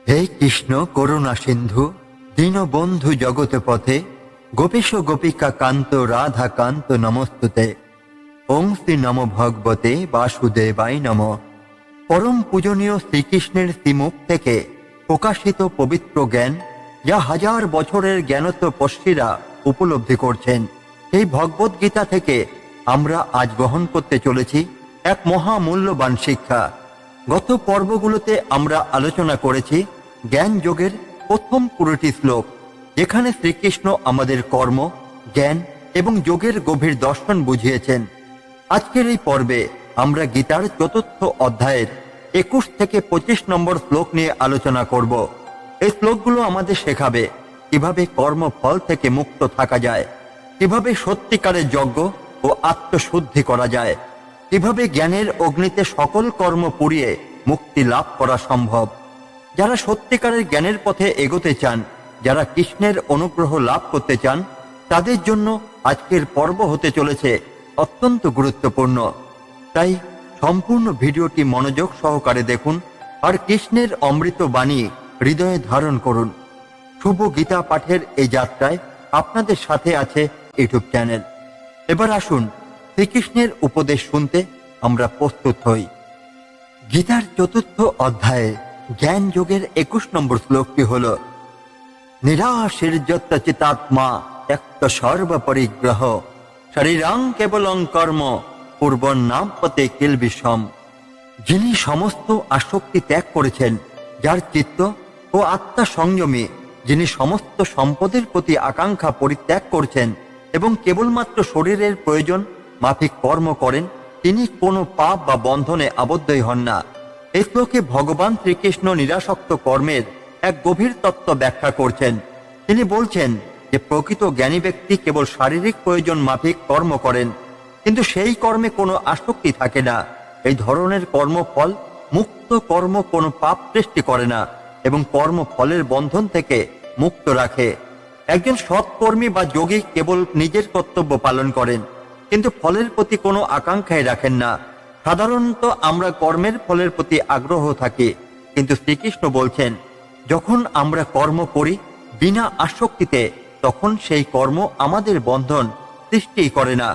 হে কৃষ্ণ করুণা সিন্ধু, দীনবন্ধু জগত পথে, গোপীশ গোপিকা কান্ত রাধা কান্ত নমস্তুতে। ওং শ্রী নম ভগবতে বাসুদেবায় নম। পরম পূজনীয় শ্রীকৃষ্ণের শ্রীমুখ থেকে প্রকাশিত পবিত্র জ্ঞান, যা হাজার বছরের জ্ঞানতপস্বীরা উপলব্ধি করছেন, সেই ভগবদ গীতা থেকে আমরা আজ গ্রহণ করতে চলেছি এক মহামূল্যবান শিক্ষা। গত পর্বগুলোতে আমরা আলোচনা করেছি জ্ঞান যোগের প্রথম 20টি শ্লোক, যেখানে শ্রীকৃষ্ণ আমাদের কর্ম, জ্ঞান এবং যোগের গভীর দর্শন বুঝিয়েছেন। আজকের এই পর্বে আমরা গীতার 4র্থ অধ্যায়ের 21 থেকে 25 নম্বর শ্লোক নিয়ে আলোচনা করব। এই শ্লোকগুলো আমাদের শেখাবে কিভাবে কর্মফল থেকে মুক্ত থাকা যায়, কিভাবে সত্যিকারের যজ্ঞ ও আত্মশুদ্ধি করা যায়, কিভাবে জ্ঞানের অগ্নিতে সকল কর্ম পুড়িয়ে মুক্তি লাভ করা সম্ভব। যারা সত্যিকারের জ্ঞানের পথে এগোতে চান, যারা কৃষ্ণের অনুগ্রহ লাভ করতে চান, তাদের জন্য আজকের পর্ব হতে চলেছে অত্যন্ত গুরুত্বপূর্ণ। তাই সম্পূর্ণ ভিডিওটি মনোযোগ সহকারে দেখুন আর কৃষ্ণের অমৃত বাণী হৃদয়ে ধারণ করুন। শুভ গীতা পাঠের এই যাত্রায় আপনাদের সাথে আছে ইউটিউব চ্যানেল। এবার আসুন শ্রীকৃষ্ণের উপদেশ শুনতে আমরা প্রস্তুত হই। গীতার 4র্থ অধ্যায়ে জ্ঞান যোগের 21 নম্বর শ্লোকটি হল, নিরাশির্যত চিতাত্মা ত্যক্ত সর্বপরিগ্রহ শরীরাং কেবলং কর্ম পূর্বন্নাপতে কিলবিষম। যিনি সমস্ত আসক্তি ত্যাগ করেছেন, যার চিত্ত ও আত্মা সংযমী, যিনি সমস্ত সম্পদের প্রতি আকাঙ্ক্ষা পরিত্যাগ করছেন এবং কেবলমাত্র শরীরের প্রয়োজন মাফিক কর্ম করেন, তিনি কোনো পাপ বা বন্ধনে আবদ্ধই হন না। এই শ্লোকে ভগবান শ্রীকৃষ্ণ নিরাসক্ত কর্মের এক গভীর তত্ত্ব ব্যাখ্যা করছেন। তিনি বলছেন যে প্রকৃত জ্ঞানী ব্যক্তি কেবল শারীরিক প্রয়োজন মাফিক কর্ম করেন, কিন্তু সেই কর্মে কোনো আসক্তি থাকে না। এই ধরনের কর্মফল মুক্ত কর্ম কোনো পাপ সৃষ্টি করে না এবং কর্মফলের বন্ধন থেকে মুক্ত রাখে। একজন সৎকর্মী বা যোগী কেবল নিজের কর্তব্য পালন করেন, কিন্তু ফলের প্রতি কোনো আকাঙ্ক্ষাই রাখেন না। সাধারণত আমরা কর্মের ফলের প্রতি আগ্রহ থাকি, কিন্তু শ্রীকৃষ্ণ বলছেন যখন আমরা কর্ম করি বিনা আসক্তিতে, তখন সেই কর্ম আমাদের বন্ধন সৃষ্টি করে না।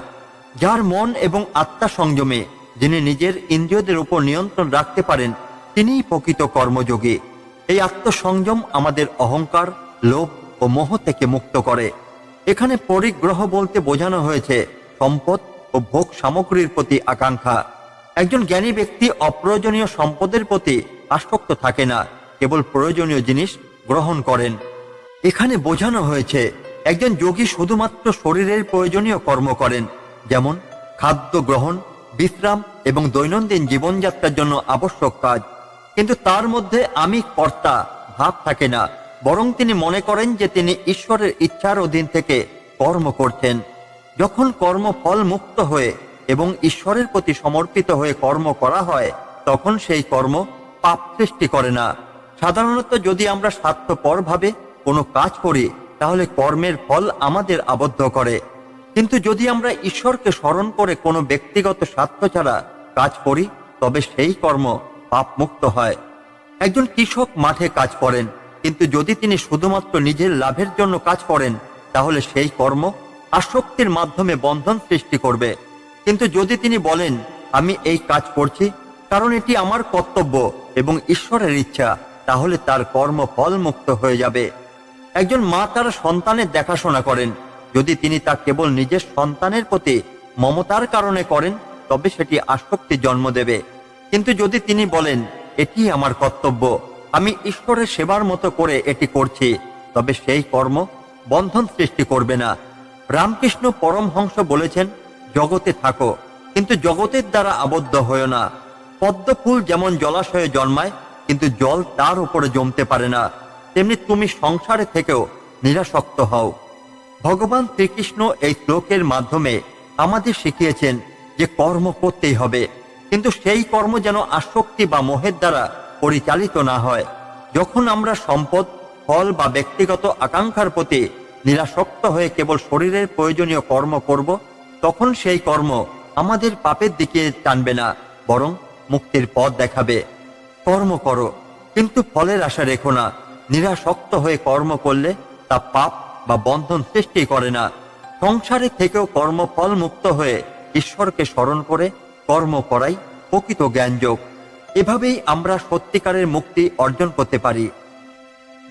যার মন এবং আত্মা সংযমে, যিনি নিজের ইন্দ্রিয়দের উপর নিয়ন্ত্রণ রাখতে পারেন, তিনিই প্রকৃত কর্মযোগী। এই আত্মসংযম আমাদের অহংকার, লোভ ও মোহ থেকে মুক্ত করে। এখানে পরিগ্রহ বলতে বোঝানো হয়েছে সম্পদ ও ভোগ সামগ্রীর প্রতি আকাঙ্ক্ষা। একজন জ্ঞানী ব্যক্তি অপ্রয়োজনীয় সম্পদের প্রতি আসক্ত থাকে না, কেবল প্রয়োজনীয় জিনিস গ্রহণ করেন। এখানে বোঝানো হয়েছে একজন যোগী শুধুমাত্র শরীরের প্রয়োজনীয় কর্ম করেন, যেমন খাদ্য গ্রহণ, বিশ্রাম এবং দৈনন্দিন জীবনযাত্রার জন্য আবশ্যক কাজ, কিন্তু তার মধ্যে আমি কর্তা ভাব থাকে না, বরং তিনি মনে করেন যে তিনি ঈশ্বরের ইচ্ছার অধীন থেকে কর্ম করছেন। যখন কর্মফল মুক্ত হয়ে এবং ঈশ্বরের প্রতি সমর্পিত হয়ে কর্ম করা হয়, তখন সেই কর্ম পাপ সৃষ্টি করে না। সাধারণত যদি আমরা স্বার্থপরভাবে কোনো কাজ করি, তাহলে কর্মের ফল আমাদের আবদ্ধ করে, কিন্তু যদি আমরা ঈশ্বরকে স্মরণ করে কোনো ব্যক্তিগত স্বার্থ ছাড়া কাজ করি, তবে সেই কর্ম পাপ মুক্ত হয়। একজন কৃষক মাঠে কাজ করেন, কিন্তু যদি তিনি শুধুমাত্র নিজের লাভের জন্য কাজ করেন, তাহলে সেই কর্ম আসক্তির মাধ্যমে বন্ধন সৃষ্টি করবে। কিন্তু যদি তিনি বলেন আমি এই কাজ করছি কারণ এটি আমার কর্তব্য এবং ঈশ্বরের ইচ্ছা, তাহলে তার কর্ম ফল মুক্ত হয়ে যাবে। একজন মা তার সন্তানের দেখাশোনা করেন, যদি তিনি তা কেবল নিজের সন্তানের প্রতি মমতার কারণে করেন, তবে সেটি আসক্তি জন্ম দেবে। কিন্তু যদি তিনি বলেন এটি আমার কর্তব্য, আমি ঈশ্বরের সেবার মতো করে এটি করছি, তবে সেই কর্ম বন্ধন সৃষ্টি করবে না। রামকৃষ্ণ পরমহংস বলেছেন, জগতে থাকো কিন্তু জগতের দ্বারা আবদ্ধ হয়েও না। পদ্ম ফুল যেমন জলাশয়ে জন্মায় কিন্তু জল তার উপরে জমতে পারে না, তেমনি তুমি সংসারে থেকেও নিরাসক্ত হও। ভগবান শ্রীকৃষ্ণ এই শ্লোকের মাধ্যমে আমাদের শিখিয়েছেন যে কর্ম করতেই হবে, কিন্তু সেই কর্ম যেন আসক্তি বা মোহের দ্বারা পরিচালিত না হয়। যখন আমরা সম্পদ, ফল বা ব্যক্তিগত আকাঙ্ক্ষার প্রতি নিরাসক্ত হয়ে কেবল শরীরের প্রয়োজনীয় কর্ম করব, তখন সেই কর্ম আমাদের পাপের দিকে টানবে না, বরং মুক্তির পথ দেখাবে। কর্ম করো, কিন্তু ফলের আশা রেখো না। নিরাসক্ত হয়ে কর্ম করলে তা পাপ বা বন্ধন সৃষ্টি করে না। সংসারে থেকেও কর্মফল মুক্ত হয়ে ঈশ্বরকে স্মরণ করে কর্ম করাই প্রকৃত জ্ঞানযোগ। এভাবেই আমরা সত্যিকারের মুক্তি অর্জন করতে পারি।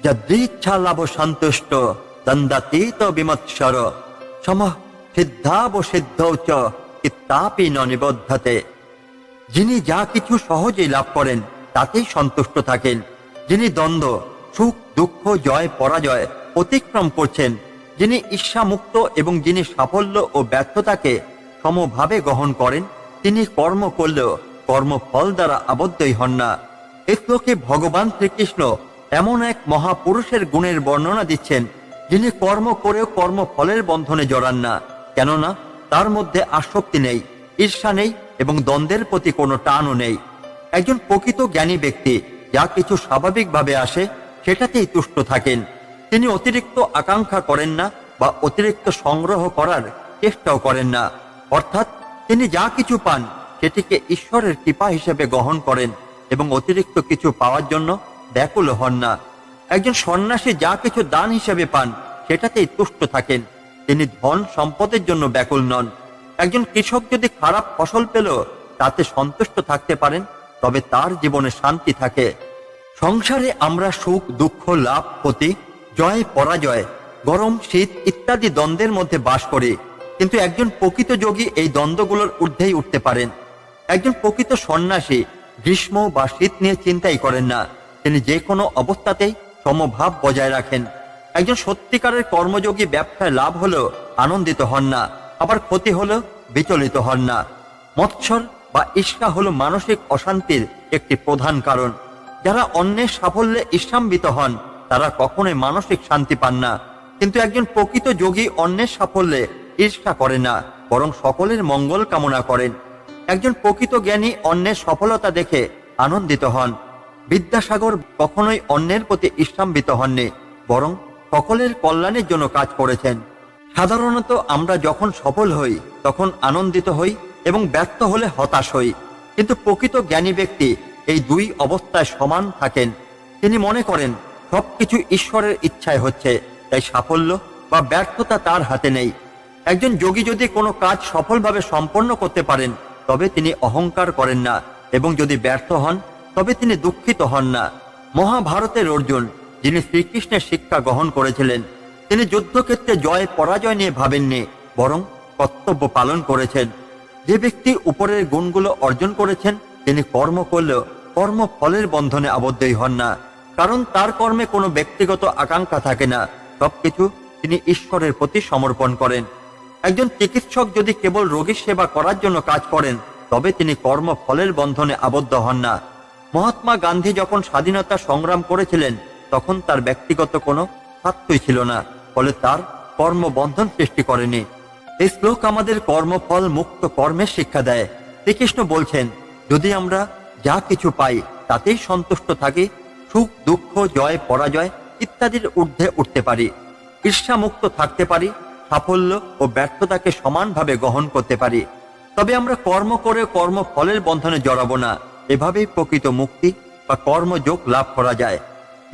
যদৃচ্ছা লাভ সন্তুষ্ট দন্দাতীত বিমৎসর সমঃ সিদ্ধাবসিদ্ধৌ চ চিত্তাপি ন নিবধ্যতে। যিনি যা কিছু সহজেই লাভ করেন তাতেই সন্তুষ্ট থাকেন, যিনি দ্বন্দ্ব, সুখ দুঃখ, জয় পরাজয় অতিক্রম করছেন, যিনি ঈর্ষামুক্ত এবং যিনি সাফল্য ও ব্যর্থতাকে সমভাবে গ্রহণ করেন, তিনি কর্ম করলেও কর্মফল দ্বারা আবদ্ধই হন না। এই শ্লোকে ভগবান শ্রীকৃষ্ণ এমন এক মহাপুরুষের গুণের বর্ণনা দিচ্ছেন, যিনি কর্ম করেও কর্মফলের বন্ধনে জড়ান না। কেননা তার মধ্যে আসক্তি নেই, ঈর্ষা নেই এবং দ্বন্দ্বের প্রতি কোনো টানও নেই। একজন প্রকৃত জ্ঞানী ব্যক্তি যা কিছু স্বাভাবিকভাবে আসে সেটাতেই তুষ্ট থাকেন। তিনি অতিরিক্ত আকাঙ্ক্ষা করেন না বা অতিরিক্ত সংগ্রহ করার চেষ্টাও করেন না। অর্থাৎ তিনি যা কিছু পান সেটিকে ঈশ্বরের কৃপা হিসেবে গ্রহণ করেন এবং অতিরিক্ত কিছু পাওয়ার জন্য ব্যাকুল হন না। একজন সন্ন্যাসী যা কিছু দান হিসেবে পান সেটাতেই তুষ্ট থাকেন, তিনি ধন সম্পদের জন্য ব্যাকুল নন। একজন কৃষক যদি খারাপ ফসল পেল তাতে সন্তুষ্ট থাকতে পারেন, তবে তার জীবনে শান্তি থাকে। সংসারে আমরা সুখ দুঃখ, লাভ ক্ষতি, জয় পরাজয়, গরম শীত ইত্যাদি দ্বন্দ্বের মধ্যে বাস করি, কিন্তু একজন প্রকৃত যোগী এই দ্বন্দ্বগুলোর ঊর্ধ্বেই উঠতে পারেন। একজন প্রকৃত সন্ন্যাসী গ্রীষ্ম বা শীত নিয়ে চিন্তাই করেন না, তিনি যে কোনো অবস্থাতেই সমভাব বজায় রাখেন। একজন সত্যিকারের কর্মযোগী ব্যবসায় লাভ হলেও আনন্দিত হন না, আবার ক্ষতি হলেও বিচলিত হন না। মৎসর বা ঈর্ষা হলো মানসিক অশান্তির একটি প্রধান কারণ। যারা অন্যের সাফল্যে ঈর্ষান্বিত হন তারা কখনোই মানসিক শান্তি পান না। কিন্তু একজন প্রকৃত যোগী অন্যের সাফল্যে ঈর্ষা করে না, বরং সকলের মঙ্গল কামনা করেন। একজন প্রকৃত জ্ঞানী অন্যের সফলতা দেখে আনন্দিত হন। বিদ্যাসাগর কখনোই অন্যের প্রতি ঈর্ষান্বিত হননি, বরং সকলের কল্যাণের জন্য কাজ করেছেন। সাধারণত আমরা যখন সফল হই তখন আনন্দিত হই এবং ব্যর্থ হলে হতাশ হই, কিন্তু প্রকৃত জ্ঞানী ব্যক্তি এই দুই অবস্থায় সমান থাকেন। তিনি মনে করেন সবকিছু ঈশ্বরের ইচ্ছায় হচ্ছে, তাই সাফল্য বা ব্যর্থতা তার হাতে নেই। একজন যোগী যদি কোনো কাজ সফলভাবে সম্পন্ন করতে পারেন তবে তিনি অহংকার করেন না, এবং যদি ব্যর্থ হন তবে তিনি দুঃখিত হন না। মহাভারতের অর্জুন, যিনি শ্রীকৃষ্ণের শিক্ষা গ্রহণ করেছিলেন, তিনি যুদ্ধক্ষেত্রে জয় পরাজয় নিয়ে ভাবেননি, বরং কর্তব্য পালন করেছেন। যে ব্যক্তি উপরের গুণগুলো অর্জন করেছেন তিনি কর্ম করলেও কর্মফলের বন্ধনে আবদ্ধই হন না, কারণ তার কর্মে কোনো ব্যক্তিগত আকাঙ্ক্ষা থাকে না, সবকিছু তিনি ঈশ্বরের প্রতি সমর্পণ করেন। একজন চিকিৎসক যদি কেবল রোগীর সেবা করার জন্য কাজ করেন তবে তিনি কর্মফলের বন্ধনে আবদ্ধ হন না। মহাত্মা গান্ধী যখন স্বাধীনতা সংগ্রাম করেছিলেন তখন তার ব্যক্তিগত কোনো স্বার্থই ছিল না, ফলে তার কর্মবন্ধন সৃষ্টি করেনি। এই শ্লোক আমাদের কর্মফল মুক্ত কর্মের শিক্ষা দেয়। শ্রীকৃষ্ণ বলছেন, যদি আমরা যা কিছু পাই তাতেই সন্তুষ্ট থাকি, সুখ দুঃখ, জয় পরাজয় ইত্যাদির ঊর্ধ্বে উঠতে পারি, ঈর্ষা মুক্ত থাকতে পারি, সাফল্য ও ব্যর্থতাকে সমানভাবে গ্রহণ করতে পারি, তবে আমরা কর্ম করে কর্মফলের বন্ধনে জড়াবো না। এভাবেই প্রকৃত মুক্তি বা কর্মযোগ লাভ করা যায়।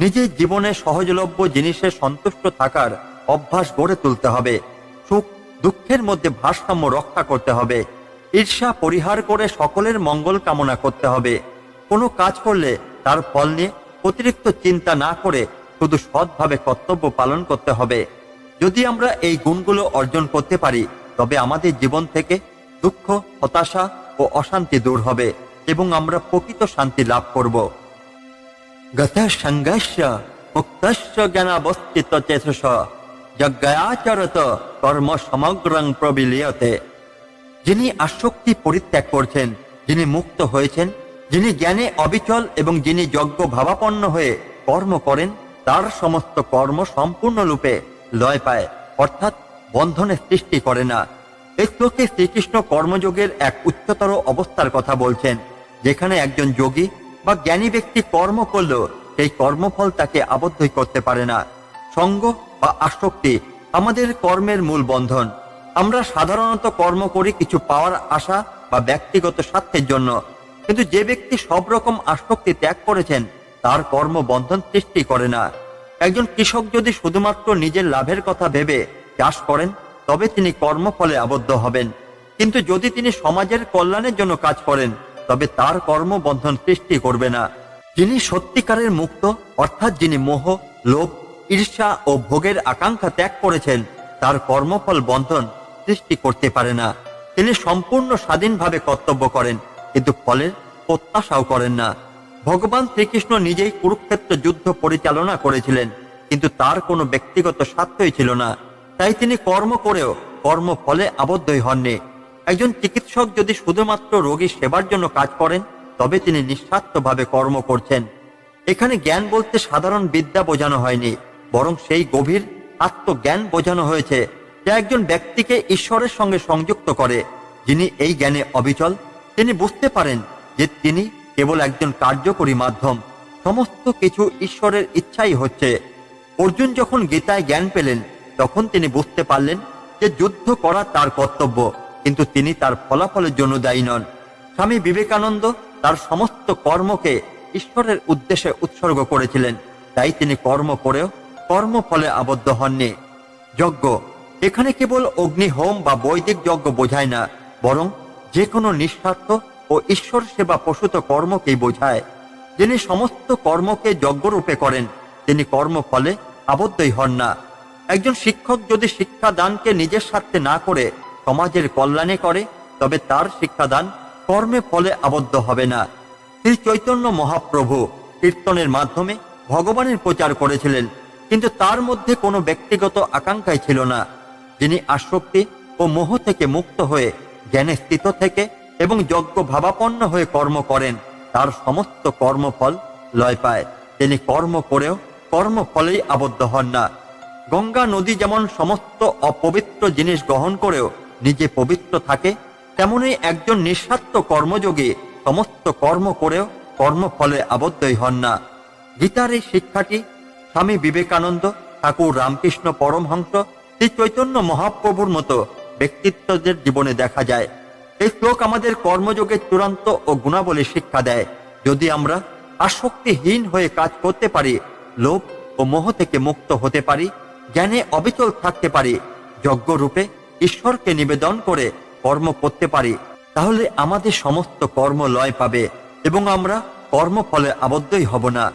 নিজের জীবনে সহজলভ্য জিনিসে সন্তুষ্ট থাকার অভ্যাস গড়ে তুলতে হবে। সুখ দুঃখের মধ্যে ভারসাম্য রক্ষা করতে হবে। ঈর্ষা পরিহার করে সকলের মঙ্গল কামনা করতে হবে। কোনো কাজ করলে তার ফল নিয়ে অতিরিক্ত চিন্তা না করে শুধু সৎভাবে কর্তব্য পালন করতে হবে। যদি আমরা এই গুণগুলো অর্জন করতে পারি তবে আমাদের জীবন থেকে দুঃখ, হতাশা ও অশান্তি দূর হবে এবং আমরা প্রকৃত শান্তি লাভ করব। গত সংঘর্ষ মুক্তস্য জ্ঞানাবস্থিত চেতস যজ্ঞাচরত কর্ম সমগ্রং প্রবিলিয়তে। যিনি আসক্তি পরিত্যাগ করছেন, যিনি মুক্ত হয়েছেন, যিনি জ্ঞানে অবিচল এবং যিনি যজ্ঞ ভাবাপন্ন হয়ে কর্ম করেন, তার সমস্ত কর্ম সম্পূর্ণরূপে লয় পায়, অর্থাৎ বন্ধনের সৃষ্টি করে না। এই শ্লোকে শ্রীকৃষ্ণ কর্মযোগের এক উচ্চতর অবস্থার কথা বলছেন, যেখানে একজন যোগী বা জ্ঞানী ব্যক্তি কর্ম করলেও সেই কর্মফল তাকে আবদ্ধই করতে পারে না। সঙ্গ বা আসক্তি আমাদের কর্মের মূল বন্ধন। আমরা সাধারণত কর্ম করি কিছু পাওয়ার আশা বা ব্যক্তিগত স্বার্থের জন্য, কিন্তু যে ব্যক্তি সব রকম আসক্তি ত্যাগ করেছেন তার কর্মবন্ধন সৃষ্টি করে না। একজন কৃষক যদি শুধুমাত্র নিজের লাভের কথা ভেবে চাষ করেন তবে তিনি কর্মফলে আবদ্ধ হবেন, কিন্তু যদি তিনি সমাজের কল্যাণের জন্য কাজ করেন তবে তার কর্মবন্ধন সৃষ্টি করবে না। যিনি সত্যিকারের মুক্ত, অর্থাৎ যিনি মোহ, লোভ, ঈর্ষা ও ভোগের আকাঙ্ক্ষা ত্যাগ করেছেন, তার কর্মফল বন্ধন সৃষ্টি করতে পারে না। তিনি সম্পূর্ণ স্বাধীনভাবে কর্তব্য করেন, কিন্তু ফলের প্রত্যাশাও করেন না। ভগবান শ্রীকৃষ্ণ নিজেই কুরুক্ষেত্র যুদ্ধ পরিচালনা করেছিলেন, কিন্তু তার কোনো ব্যক্তিগত স্বার্থই ছিল না। তাই তিনি কর্ম করেও কর্মফলে আবদ্ধই হননি। একজন চিকিৎসক যদি শুধুমাত্র রোগীর সেবার জন্য কাজ করেন তবে তিনি নিঃস্বার্থভাবে কর্ম করছেন। এখানে জ্ঞান বলতে সাধারণ বিদ্যা বোঝানো হয়নি, বরং সেই গভীর আত্মজ্ঞান বোঝানো হয়েছে যা একজন ব্যক্তিকে ঈশ্বরের সঙ্গে সংযুক্ত করে। যিনি এই জ্ঞানে অবিচল, তিনি বুঝতে পারেন যে তিনি কেবল একজন কার্যকরী মাধ্যম, সমস্ত কিছু ঈশ্বরের ইচ্ছাই হচ্ছে। অর্জুন যখন গীতায় জ্ঞান পেলেন তখন তিনি বুঝতে পারলেন যে যুদ্ধ করা তার কর্তব্য, কিন্তু তিনি তার ফলাফলের জন্য দায়ী নন। স্বামী বিবেকানন্দ তার সমস্ত কর্মকে ঈশ্বরের উদ্দেশ্যে উৎসর্গ করেছিলেন, তাই তিনি কর্ম করেও কর্মফলে আবদ্ধ হননি। যজ্ঞ এখানে কেবল অগ্নিহোম বা বৈদিক যজ্ঞ বোঝায় না, বরং যে কোনো নিঃস্বার্থ ও ঈশ্বর সেবা প্রসূত কর্মকেই বোঝায়। যিনি সমস্ত কর্মকে যজ্ঞরূপে করেন তিনি কর্মফলে আবদ্ধই হন না। একজন শিক্ষক যদি শিক্ষাদানকে নিজের স্বার্থে না করে সমাজের কল্যাণে করে তবে তার শিক্ষাদান কর্মে ফলে আবদ্ধ হবে না। শ্রী চৈতন্য মহাপ্রভু কীর্তনের মাধ্যমে ভগবানের প্রচার করেছিলেন, কিন্তু তার মধ্যে কোনো ব্যক্তিগত আকাঙ্ক্ষাই ছিল না। যিনি আসক্তি ও মোহ থেকে মুক্ত হয়ে জ্ঞানে স্থিত থেকে এবং যজ্ঞ ভাবাপন্ন হয়ে কর্ম করেন তার সমস্ত কর্মফল লয় পায়। তিনি কর্ম করেও কর্মফলেই আবদ্ধ হন না। গঙ্গা নদী যেমন সমস্ত অপবিত্র জিনিস গ্রহণ করেও নিজে পবিত্র থাকে, তেমনি একজন নিঃস্বার্থ কর্মযোগী সমস্ত কর্ম করেও কর্মফলে আবদ্ধই হন না। গীতার এই শিক্ষাটি স্বামী বিবেকানন্দ, ঠাকুর রামকৃষ্ণ পরমহংস, শ্রী চৈতন্য মহাপ্রভুর মতো ব্যক্তিত্বদের জীবনে দেখা যায়। এই শ্লোক আমাদের কর্মযোগের চূড়ান্ত ও গুণাবলী শিক্ষা দেয়। যদি আমরা আসক্তিহীন হয়ে কাজ করতে পারি, লোভ ও মোহ থেকে মুক্ত হতে পারি, জ্ঞানে অবিচল থাকতে পারি, যজ্ঞরূপে ঈশ্বরকে নিবেদন করে কর্ম করতে পারি, তাহলে আমাদের সমস্ত কর্ম লয় পাবে এবং আমরা কর্মফলে আবদ্ধই হব না।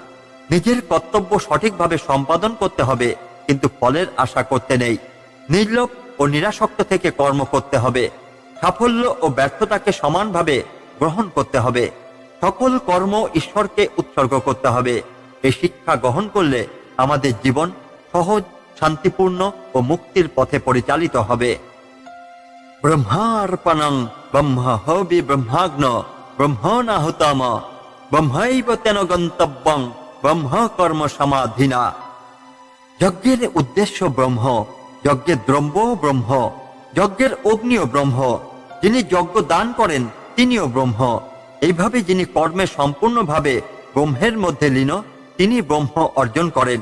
নিজের কর্তব্য সঠিকভাবে সম্পাদন করতে হবে, কিন্তু ফলের আশা করতে নেই। নির্লোভ ও নিরাসক্ত থেকে কর্ম করতে হবে। সাফল্য ও ব্যর্থতাকে সমানভাবে গ্রহণ করতে হবে। সকল কর্ম ঈশ্বরকে উৎসর্গ করতে হবে। এই শিক্ষা গ্রহণ করলে আমাদের জীবন সহজ, শান্তিপূর্ণ ও মুক্তির পথে পরিচালিত হবে। ব্রহ্মার্পণং ব্রহ্ম হবি ব্রহ্মাগ্ন ব্রহ্মণাহুতম ব্রহ্মৈব তেন গন্তব্যং ব্রহ্ম কর্ম সমাধিনা। যজ্ঞের উদ্দেশ্য ব্রহ্ম, যজ্ঞের দ্রব্য ব্রহ্ম, যজ্ঞের অগ্নিও ব্রহ্ম, যিনি যজ্ঞ দান করেন তিনিও ব্রহ্ম। এইভাবে যিনি কর্মে সম্পূর্ণভাবে ব্রহ্মের মধ্যে লীন তিনি ব্রহ্ম অর্জন করেন।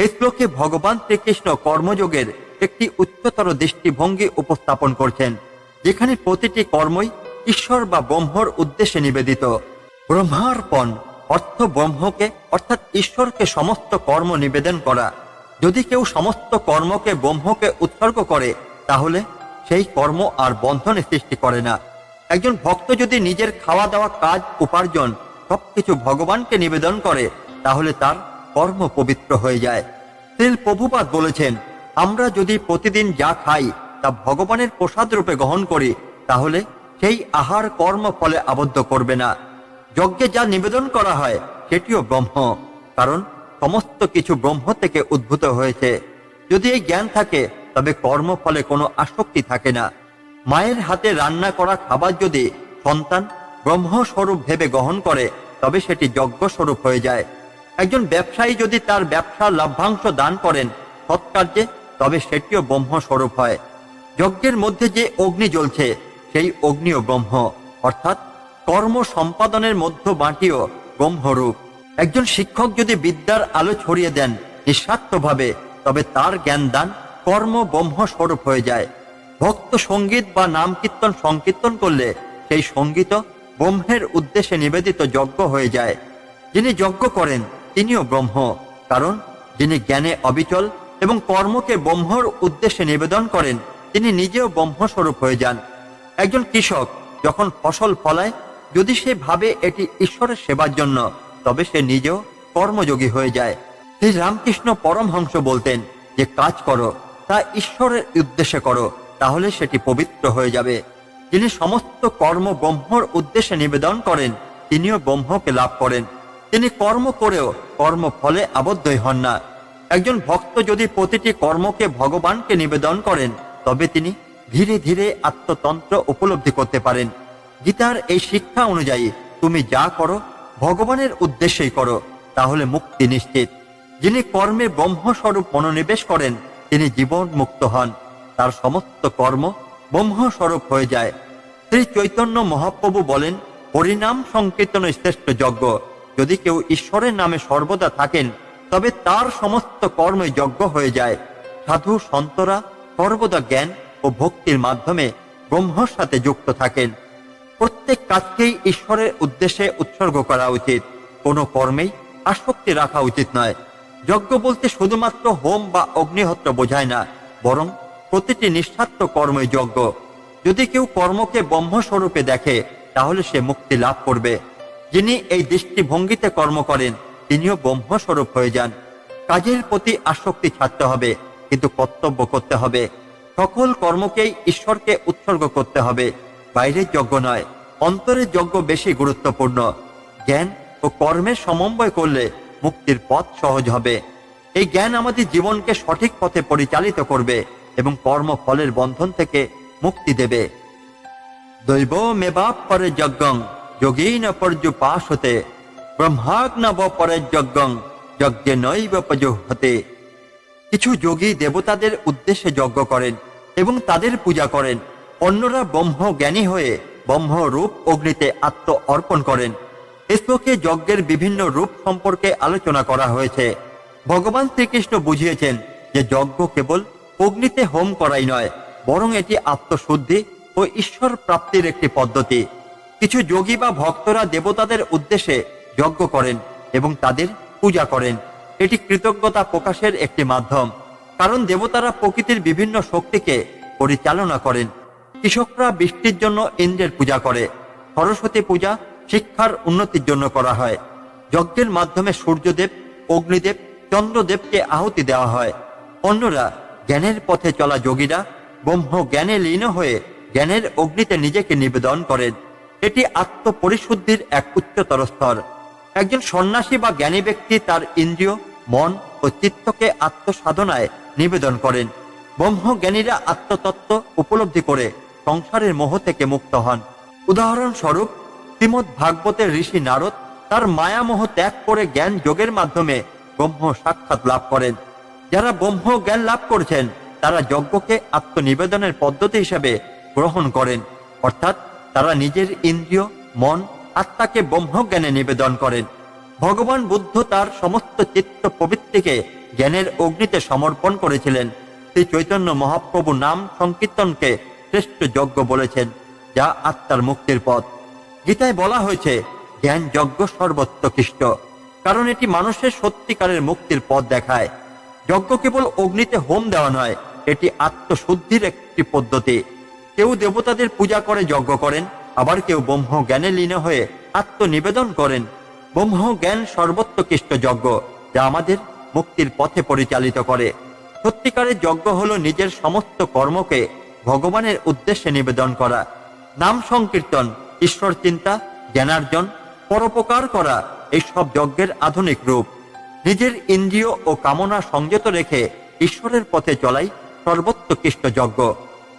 এই শ্লোকে ভগবান শ্রীকৃষ্ণ কর্মযোগের একটি উচ্চতর দৃষ্টিভঙ্গি উপস্থাপন করছেন, যেখানে প্রতিটি কর্মই ঈশ্বর বা ব্রহ্মর উদ্দেশ্যে নিবেদিত। ব্রহ্মার্পণ অর্থ ব্রহ্মকে অর্থাৎ ঈশ্বরকে সমস্ত কর্ম নিবেদন করা। যদি কেউ সমস্ত কর্মকে ব্রহ্মকে উৎসর্গ করে তাহলে সেই কর্ম আর বন্ধনে সৃষ্টি করে না। একজন ভক্ত যদি নিজের খাওয়া দাওয়া, কাজ, উপার্জন সবকিছু ভগবানকে নিবেদন করে তাহলে তার কর্ম পবিত্র হয়ে যায়। শ্রীল প্রভুপাদ বলেছেন, আমরা যদি প্রতিদিন যা খাই তা ভগবানের প্রসাদ রূপে গ্রহণ করি তাহলে সেই আহার কর্ম ফলে আবদ্ধ করবে না। যজ্ঞে যা নিবেদন করা হয় সেটিও ব্রহ্ম, কারণ সমস্ত কিছু ব্রহ্ম থেকে উদ্ভূত হয়েছে। যদি এই জ্ঞান থাকে তবে কর্মফলে কোনো আসক্তি থাকে না। মায়ের হাতে রান্না করা খাবার যদি সন্তান ব্রহ্মস্বরূপ ভেবে গ্রহণ করে তবে সেটি যজ্ঞ স্বরূপ হয়ে যায়। একজন ব্যবসায়ী যদি তার ব্যবসার লভ্যাংশ দান করেন সৎকার্যে তবে সেটিও ব্রহ্মস্বরূপ হয়। যজ্ঞের মধ্যে যে অগ্নি জ্বলছে সেই অগ্নিও ব্রহ্ম, অর্থাৎ কর্ম সম্পাদনের মধ্য বাটিও ব্রহ্মরূপ। একজন শিক্ষক যদি বিদ্যার আলো ছড়িয়ে দেন নিঃস্বার্থভাবে তবে তার জ্ঞান দান কর্ম ব্রহ্মস্বরূপ হয়ে যায়। ভক্ত সঙ্গীত বা নাম কীর্তন সংকীর্তন করলে সেই সঙ্গীত ব্রহ্মের উদ্দেশ্যে নিবেদিত যজ্ঞ হয়ে যায়। যিনি যজ্ঞ করেন তিনিও ব্রহ্ম। কারণ যিনি জ্ঞানে অবিচল এবং কর্মকে ব্রহ্মর উদ্দেশ্যে নিবেদন করেন, তিনি নিজেও ব্রহ্মস্বরূপ হয়ে যান। একজন কৃষক যখন ফসল ফলায়, যদি সে ভাবে এটি ঈশ্বরের সেবার জন্য, তবে সে নিজেও কর্মযোগী হয়ে যায়। শ্রী রামকৃষ্ণ পরমহংস বলতেন যে কাজ করো তা ঈশ্বরের উদ্দেশ্যে করো, তাহলে সেটি পবিত্র হয়ে যাবে। যিনি সমস্ত কর্ম ব্রহ্মর উদ্দেশ্যে নিবেদন করেন, তিনিও ব্রহ্মকে লাভ করেন। তিনি কর্ম করেও কর্মফলে আবদ্ধই হন না। একজন ভক্ত যদি প্রতিটি কর্মকে ভগবানকে নিবেদন করেন, তবে তিনি ধীরে ধীরে আত্মতন্ত্র উপলব্ধি করতে পারেন। গীতার এই শিক্ষা অনুযায়ী তুমি যা করো ভগবানের উদ্দেশ্যেই করো, তাহলে মুক্তি নিশ্চিত। যিনি কর্মে ব্রহ্মস্বরূপ মনোনিবেশ করেন, তিনি জীবন মুক্ত হন। তার সমস্ত কর্ম ব্রহ্মস্বরূপ হয়ে যায়। শ্রী চৈতন্য মহাপ্রভু বলেন, হরিনাম সংকীর্তন শ্রেষ্ঠ যজ্ঞ। যদি কেউ ঈশ্বরের নামে সর্বদা থাকেন, তবে তার সমস্ত কর্মই যজ্ঞ হয়ে যায়। সাধু সন্তরা সর্বদা জ্ঞান ও ভক্তির মাধ্যমে ব্রহ্মর সাথে যুক্ত থাকেন। প্রত্যেক কাজকেই ঈশ্বরের উদ্দেশ্যে উৎসর্গ করা উচিত। কোনো কর্মেই আসক্তি রাখা উচিত নয়। যজ্ঞ বলতে শুধুমাত্র হোম বা অগ্নিহোত্র বোঝায় না, বরং প্রতিটি নিঃস্বার্থ কর্মই যজ্ঞ। যদি কেউ কর্মকে ব্রহ্মস্বরূপে দেখে, তাহলে সে মুক্তি লাভ করবে। যিনি এই দৃষ্টিভঙ্গিতে কর্ম করেন, তিনিও ব্রহ্মস্বরূপ হয়ে যান। কাজের প্রতি আসক্তি ছাড়তে হবে, কিন্তু কর্তব্য করতে হবে। সকল কর্মকেই ঈশ্বরকে উৎসর্গ করতে হবে, বাইরের যজ্ঞ নয়। অন্তরের যজ্ঞ বেশি গুরুত্বপূর্ণ। জ্ঞান ও কর্মের সমন্বয় করলে মুক্তির পথ সহজ হবে। এই জ্ঞান আমাদের জীবনকে সঠিক পথে পরিচালিত করবে এবং কর্মফলের বন্ধন থেকে মুক্তি দেবে। দৈব মেবাপ পরে যজ্ঞং যোগীন পর্যুপাসতে ব্রহ্মাগ্নব পরে যজ্ঞং যজ্ঞে নৈব পজুহতে। কিছু যোগী দেবতাদের উদ্দেশ্যে যজ্ঞ করেন এবং তাদের পূজা করেন। অন্যরা ব্রহ্ম জ্ঞানী হয়ে ব্রহ্ম রূপ অগ্নিতে আত্ম অর্পণ করেন। এ শ্লোকে যজ্ঞের বিভিন্ন রূপ সম্পর্কে আলোচনা করা হয়েছে। ভগবান শ্রীকৃষ্ণ বুঝিয়েছেন যে যজ্ঞ কেবল অগ্নিতে হোম করাই নয়, বরং এটি আত্মশুদ্ধি ও ঈশ্বর প্রাপ্তির একটি পদ্ধতি। কিছু যোগী বা ভক্তরা দেবতাদের উদ্দেশ্যে যজ্ঞ করেন এবং তাদের পূজা করেন। এটি কৃতজ্ঞতা প্রকাশের একটি মাধ্যম, কারণ দেবতারা প্রকৃতির বিভিন্ন শক্তিকে পরিচালনা করেন। কৃষকরা বৃষ্টির জন্য ইন্দ্রের পূজা করে। সরস্বতী পূজা শিক্ষার উন্নতির জন্য করা হয়। যজ্ঞের মাধ্যমে সূর্যদেব, অগ্নিদেব, চন্দ্রদেবকে আহুতি দেওয়া হয়। অন্যরা জ্ঞানের পথে চলা যোগীরা ব্রহ্ম জ্ঞানে লীন হয়ে জ্ঞানের অগ্নিতে নিজেকে নিবেদন করেন। এটি আত্মপরিশুদ্ধির এক উচ্চতর স্তর। একজন সন্ন্যাসী বা জ্ঞানী ব্যক্তি তার ইন্দ্রিয়, মন ও চিত্তকে আত্মসাধনায় নিবেদন করেন। ব্রহ্মজ্ঞানীরা আত্মতত্ত্ব উপলব্ধি করে সংসারের মোহ থেকে মুক্ত হন। উদাহরণস্বরূপ, শ্রীমদ্ ভাগবতের ঋষি নারদ তার মায়ামোহ ত্যাগ করে জ্ঞান যোগের মাধ্যমে ব্রহ্ম সাক্ষাৎ লাভ করেন। যারা ব্রহ্ম জ্ঞান লাভ করেছেন, তারা যজ্ঞকে আত্মনিবেদনের পদ্ধতি হিসেবে গ্রহণ করেন। অর্থাৎ তারা নিজের ইন্দ্রিয়, মন, আত্মাকে ব্রহ্মজ্ঞানে নিবেদন করেন। ভগবান বুদ্ধ তার সমস্ত চিত্ত প্রবৃত্তিকে জ্ঞানের অগ্নিতে সমর্পণ করেছিলেন। শ্রী চৈতন্য মহাপ্রভু নাম সংকীর্তনকে শ্রেষ্ঠ যজ্ঞ বলেছেন, যা আত্মার মুক্তির পথ। গীতায় বলা হয়েছে, জ্ঞান যজ্ঞ সর্বোৎকৃষ্ট, কারণ এটি মানুষের সত্যিকারের মুক্তির পথ দেখায়। যজ্ঞ কেবল অগ্নিতে হোম দেওয়া নয়, এটি আত্মশুদ্ধির একটি পদ্ধতি। কেউ দেবতাদের পূজা করে যজ্ঞ করেন, আবার কেউ ব্রহ্ম জ্ঞানে লীন হয়ে আত্মনিবেদন করেন। ব্রহ্ম জ্ঞান সর্বোৎকৃষ্ট যজ্ঞ, যা আমাদের মুক্তির পথে পরিচালিত করে। সত্যিকারের যজ্ঞ হলো নিজের সমস্ত কর্মকে ভগবানের উদ্দেশ্যে নিবেদন করা। নাম সংকীর্তন, ঈশ্বর চিন্তা, জ্ঞানার্জন, পরোপকার করা, এইসব যজ্ঞের আধুনিক রূপ। নিজের ইন্দ্রিয় ও কামনা সংযত রেখে ঈশ্বরের পথে চলাই সর্বোৎকৃষ্ট যজ্ঞ।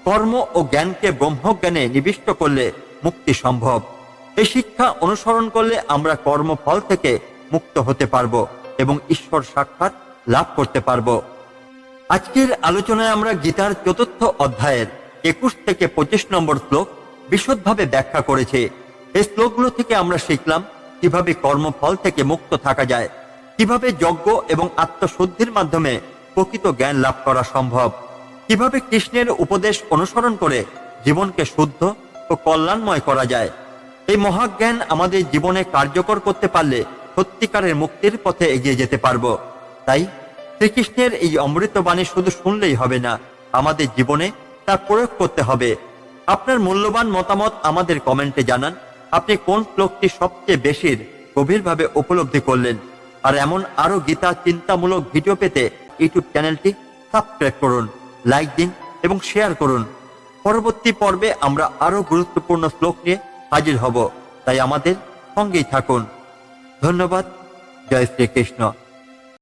কর্ম ও জ্ঞানকে ব্রহ্মজ্ঞানে নিবিষ্ট করলে মুক্তি সম্ভব। এই শিক্ষা অনুসরণ করলে আমরা কর্মফল থেকে মুক্ত হতে পারব এবং ঈশ্বর সাক্ষাৎ লাভ করতে পারব। আজকের আলোচনায় আমরা গীতার ৪র্থ অধ্যায়ের ২১ থেকে ২৫ নম্বর শ্লোক বিশদভাবে ব্যাখ্যা করেছি। এই শ্লোকগুলো থেকে আমরা শিখলাম কিভাবে কর্মফল থেকে মুক্ত থাকা যায়, কিভাবে যজ্ঞ এবং আত্মশুদ্ধির মাধ্যমে প্রকৃত জ্ঞান লাভ করা সম্ভব, কিভাবে কৃষ্ণের উপদেশ অনুসরণ করে জীবনকে শুদ্ধ ও কল্যাণময় করা যায়। এই মহাজ্ঞান আমাদের জীবনে কার্যকর করতে পারলে সত্যিকারের মুক্তির পথে এগিয়ে যেতে পারবো। তাই শ্রীকৃষ্ণের এই অমৃতবাণী শুধু শুনলেই হবে না, আমাদের জীবনে তা প্রয়োগ করতে হবে। আপনার মূল্যবান মতামত আমাদের কমেন্টে জানান। আপনি কোন শ্লোকটি সবচেয়ে বেশি গভীরভাবে উপলব্ধি করলেন। আর এমন আরো গীতা চিন্তামূলক ভিডিও পেতে ইউটিউব চ্যানেলটি সাবস্ক্রাইব করুন, লাইক দিন এবং শেয়ার করুন। পরবর্তী পর্বে আমরা আরো গুরুত্বপূর্ণ শ্লোক নিয়ে হাজির হব, তাই আমাদের সঙ্গেই থাকুন। ধন্যবাদ। জয় শ্রীকৃষ্ণ।